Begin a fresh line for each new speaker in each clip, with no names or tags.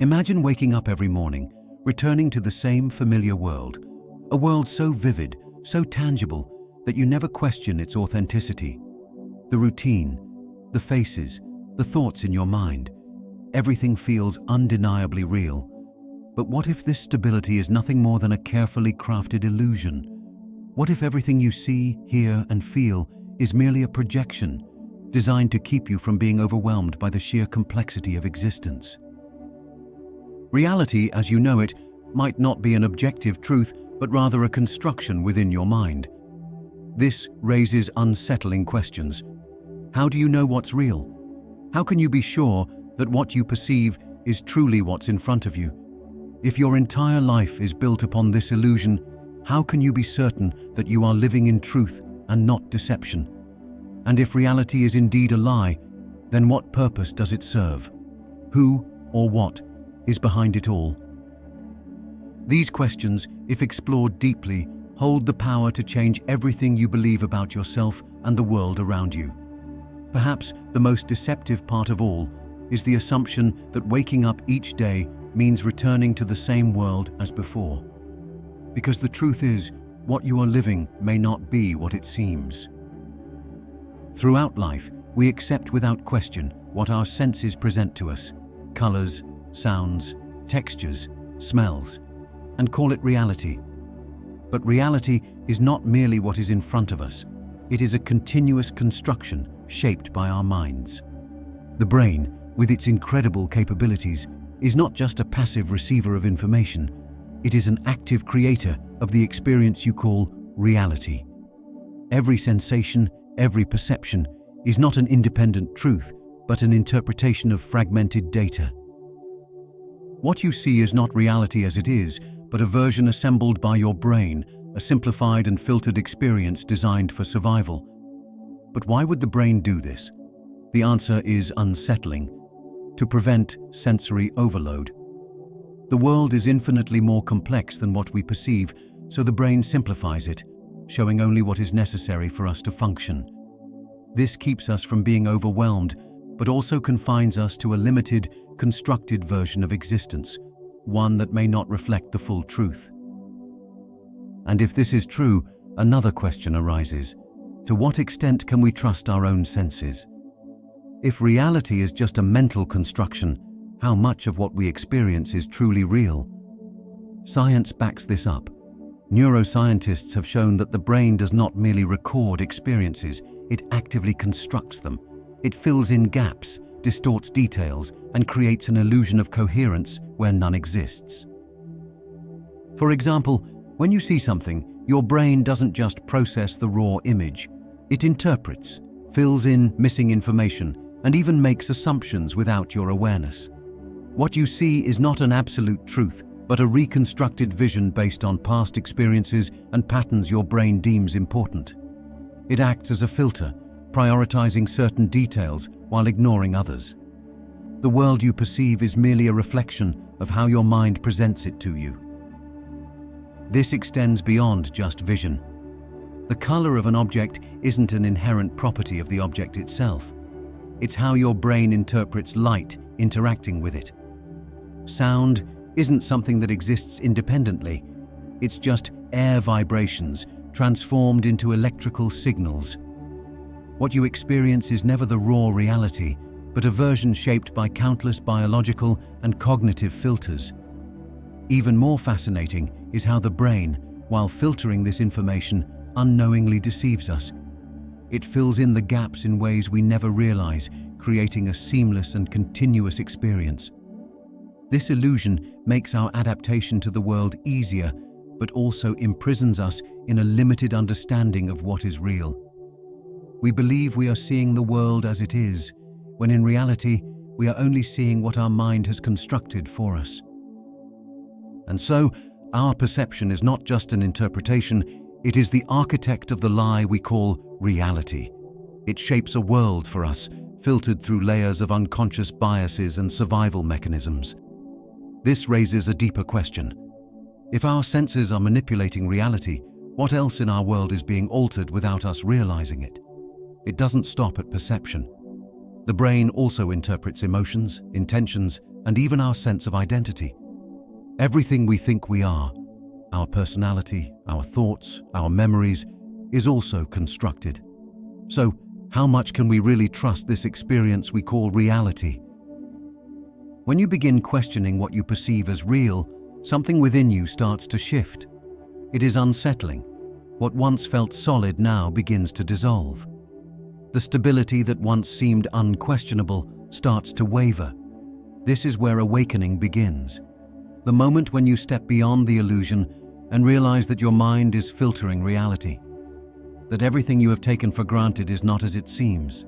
Imagine waking up every morning, returning to the same familiar world, a world so vivid, so tangible, that you never question its authenticity. The routine, the faces, the thoughts in your mind, everything feels undeniably real. But what if this stability is nothing more than a carefully crafted illusion? What if everything you see, hear, and feel is merely a projection, designed to keep you from being overwhelmed by the sheer complexity of existence? Reality, as you know it, might not be an objective truth, but rather a construction within your mind. This raises unsettling questions. How do you know what's real? How can you be sure that what you perceive is truly what's in front of you? If your entire life is built upon this illusion, how can you be certain that you are living in truth and not deception? And if reality is indeed a lie, then what purpose does it serve? Who or what is behind it all? These questions, if explored deeply, hold the power to change everything you believe about yourself and the world around you. Perhaps the most deceptive part of all is the assumption that waking up each day means returning to the same world as before. Because the truth is, what you are living may not be what it seems. Throughout life, we accept without question what our senses present to us: colors, sounds, textures, smells, and call it reality. But reality is not merely what is in front of us. It is a continuous construction shaped by our minds. The brain, with its incredible capabilities, is not just a passive receiver of information. It is an active creator of the experience you call reality. Every sensation, every perception is not an independent truth, but an interpretation of fragmented data. What you see is not reality as it is, but a version assembled by your brain, a simplified and filtered experience designed for survival. But why would the brain do this? The answer is unsettling: to prevent sensory overload. The world is infinitely more complex than what we perceive, so the brain simplifies it, showing only what is necessary for us to function. This keeps us from being overwhelmed, but also confines us to a limited, constructed version of existence, one that may not reflect the full truth. And if this is true, another question arises: to what extent can we trust our own senses? If reality is just a mental construction, how much of what we experience is truly real? Science backs this up. Neuroscientists have shown that the brain does not merely record experiences, it actively constructs them. It fills in gaps, distorts details, and creates an illusion of coherence where none exists. For example, when you see something, your brain doesn't just process the raw image. It interprets, fills in missing information, and even makes assumptions without your awareness. What you see is not an absolute truth, but a reconstructed vision based on past experiences and patterns your brain deems important. It acts as a filter, prioritizing certain details while ignoring others. The world you perceive is merely a reflection of how your mind presents it to you. This extends beyond just vision. The color of an object isn't an inherent property of the object itself. It's how your brain interprets light interacting with it. Sound isn't something that exists independently. It's just air vibrations transformed into electrical signals. What you experience is never the raw reality, but a version shaped by countless biological and cognitive filters. Even more fascinating is how the brain, while filtering this information, unknowingly deceives us. It fills in the gaps in ways we never realize, creating a seamless and continuous experience. This illusion makes our adaptation to the world easier, but also imprisons us in a limited understanding of what is real. We believe we are seeing the world as it is, when in reality, we are only seeing what our mind has constructed for us. And so, our perception is not just an interpretation, it is the architect of the lie we call reality. It shapes a world for us, filtered through layers of unconscious biases and survival mechanisms. This raises a deeper question. If our senses are manipulating reality, what else in our world is being altered without us realizing it? It doesn't stop at perception. The brain also interprets emotions, intentions, and even our sense of identity. Everything we think we are, our personality, our thoughts, our memories, is also constructed. So, how much can we really trust this experience we call reality? When you begin questioning what you perceive as real, something within you starts to shift. It is unsettling. What once felt solid now begins to dissolve. The stability that once seemed unquestionable starts to waver. This is where awakening begins. The moment when you step beyond the illusion and realize that your mind is filtering reality. That everything you have taken for granted is not as it seems.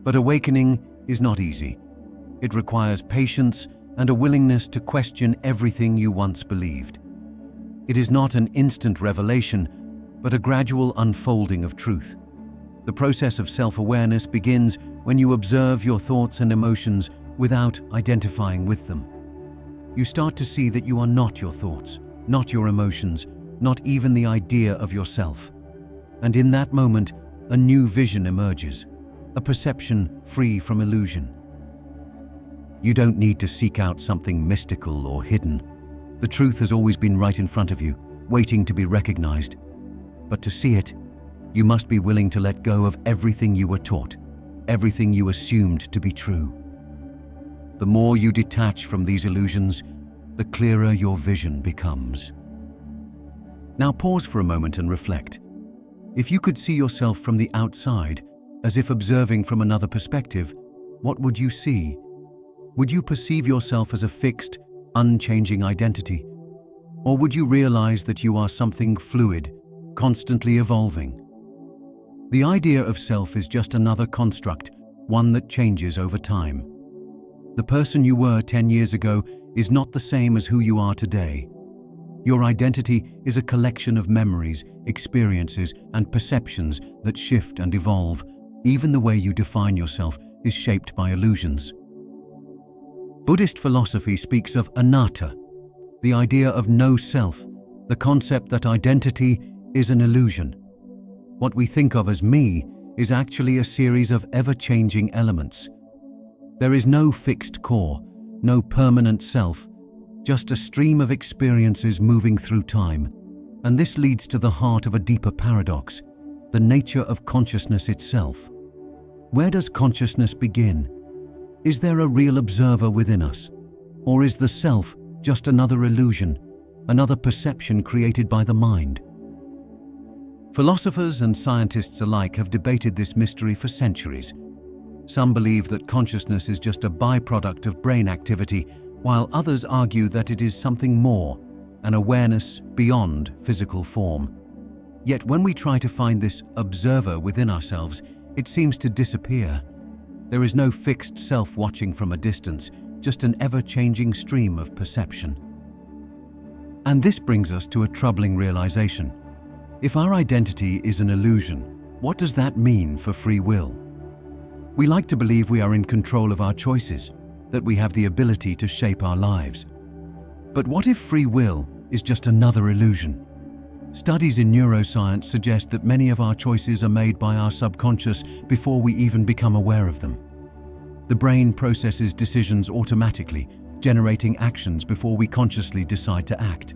But awakening is not easy. It requires patience and a willingness to question everything you once believed. It is not an instant revelation, but a gradual unfolding of truth. The process of self-awareness begins when you observe your thoughts and emotions without identifying with them. You start to see that you are not your thoughts, not your emotions, not even the idea of yourself. And in that moment, a new vision emerges, a perception free from illusion. You don't need to seek out something mystical or hidden. The truth has always been right in front of you, waiting to be recognized. But to see it, you must be willing to let go of everything you were taught, everything you assumed to be true. The more you detach from these illusions, the clearer your vision becomes. Now pause for a moment and reflect. If you could see yourself from the outside, as if observing from another perspective, what would you see? Would you perceive yourself as a fixed, unchanging identity? Or would you realize that you are something fluid, constantly evolving? The idea of self is just another construct, one that changes over time. The person you were 10 years ago is not the same as who you are today. Your identity is a collection of memories, experiences, and perceptions that shift and evolve. Even the way you define yourself is shaped by illusions. Buddhist philosophy speaks of anatta, the idea of no self, the concept that identity is an illusion. What we think of as me is actually a series of ever-changing elements. There is no fixed core, no permanent self, just a stream of experiences moving through time. And this leads to the heart of a deeper paradox, the nature of consciousness itself. Where does consciousness begin? Is there a real observer within us? Or is the self just another illusion, another perception created by the mind? Philosophers and scientists alike have debated this mystery for centuries. Some believe that consciousness is just a byproduct of brain activity, while others argue that it is something more, an awareness beyond physical form. Yet when we try to find this observer within ourselves, it seems to disappear. There is no fixed self watching from a distance, just an ever-changing stream of perception. And this brings us to a troubling realization. If our identity is an illusion, what does that mean for free will? We like to believe we are in control of our choices, that we have the ability to shape our lives. But what if free will is just another illusion? Studies in neuroscience suggest that many of our choices are made by our subconscious before we even become aware of them. The brain processes decisions automatically, generating actions before we consciously decide to act.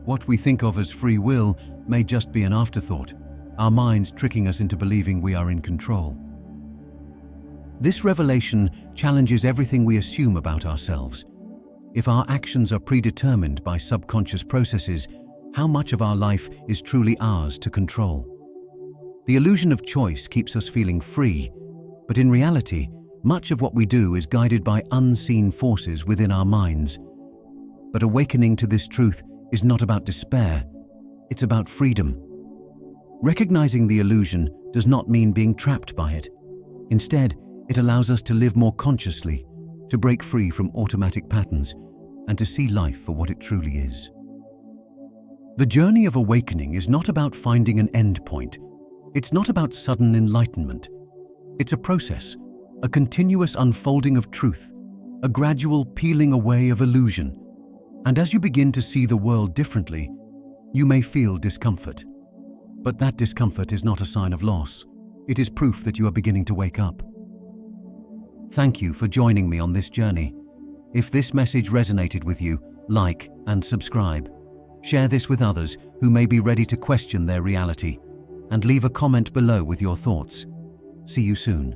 What we think of as free will may just be an afterthought, our minds tricking us into believing we are in control. This revelation challenges everything we assume about ourselves. If our actions are predetermined by subconscious processes, how much of our life is truly ours to control? The illusion of choice keeps us feeling free, but in reality, much of what we do is guided by unseen forces within our minds. But awakening to this truth is not about despair, it's about freedom. Recognizing the illusion does not mean being trapped by it. Instead, it allows us to live more consciously, to break free from automatic patterns, and to see life for what it truly is. The journey of awakening is not about finding an end point. It's not about sudden enlightenment. It's a process, a continuous unfolding of truth, a gradual peeling away of illusion. And as you begin to see the world differently, you may feel discomfort. But that discomfort is not a sign of loss. It is proof that you are beginning to wake up. Thank you for joining me on this journey. If this message resonated with you, like and subscribe. Share this with others who may be ready to question their reality, and leave a comment below with your thoughts. See you soon.